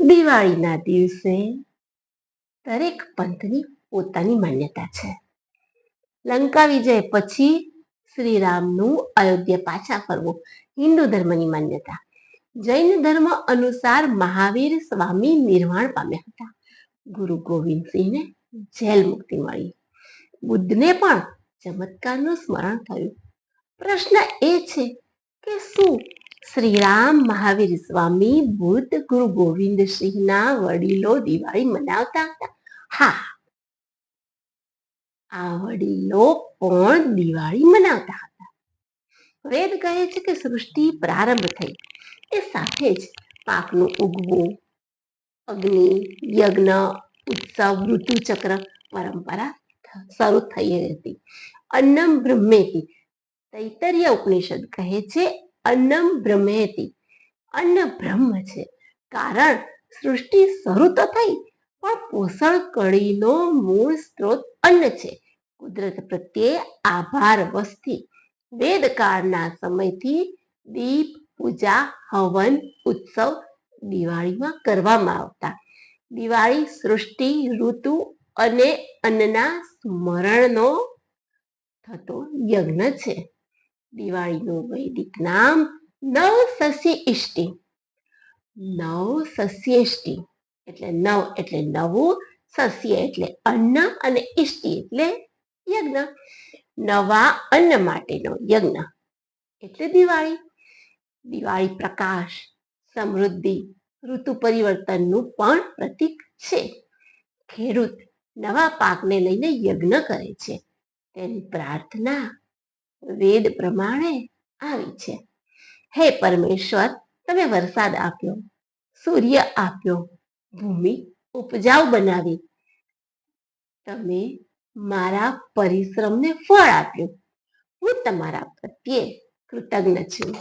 દિવાળીના દિવસે દરેક પંથની પોતાની માન્યતા છે. લંકા વિજય પછી શ્રીરામનું અયોધ્યા પાછા ફરવું હિન્દુ ધર્મની માન્યતા. જૈન ધર્મ અનુસાર મહાવીર સ્વામી નિર્વાણ પામ્યા હતા. ગુરુ ગોવિંદસિંહને જેલ મુક્તિ મળી. બુદ્ધને પણ ચમત્કારનું સ્મરણ થયું. પ્રશ્ન એ છે કે શું શ્રીરામ, મહાવીર સ્વામી, બુદ્ધ, ગુરુ ગોવિંદ સિંહના વડીલો દિવાળી મનાવતા હતા? હા, આ વડીલો પણ દિવાળી મનાવતા હતા. વેદ કહે છે કે સૃષ્ટિ પ્રારંભ થઈ એ સાથે જ પાકનું ઉગવું, અગ્નિ, યજ્ઞ, ઉત્સવ, ઋતુચક્ર પરંપરા શરૂ થઈ હતી. અન્નમ બ્રહ્મેતિ, તૈતરીય ઉપનિષદ કહે છે અન્નમ બ્રહ્મેતિ, અન્ન બ્રહ્મ છે. કારણ સૃષ્ટિ શરૂ તો થઈ પણ પોષણ કડીનો મૂળ સ્ત્રોત અન્ન છે. કુદરત પ્રત્યે આભાર વસ્તી વેદકાળના સમયથી દીપ, પૂજા, હવન, ઉત્સવ દિવાળીમાં કરવામાં આવતા. દિવાળી સૃષ્ટિ, ઋતુ અને અન્નના સ્મરણનો થતો યજ્ઞ છે. દિવાળીનું વૈદિક નામ નવસસ્યષ્ટિ. નવસસ્યેષ્ટિ એટલે નવ એટલે નવું, સસ્ય એટલે અન્ન અને ઇષ્ટિ એટલે યજ્ઞ. નવા અન્ન માટેનો યજ્ઞ એટલે દિવાળી. દિવાળી પ્રકાશ, સમૃદ્ધિ, ઋતુ પરિવર્તનનું પણ પ્રતીક છે. ખેડૂત નવા પાકને લઈને યજ્ઞ કરે છે. તેની પ્રાર્થના વેદ પ્રમાણે આવી છે. હે પરમેશ્વર, તમે વરસાદ આપ્યો, સૂર્ય આપ્યો, ભૂમિ ઉપજાઉ બનાવી. તમે મારા પરિશ્રમને ફળ આપ્યું. હું તમારા પ્રત્યે કૃતજ્ઞ છું.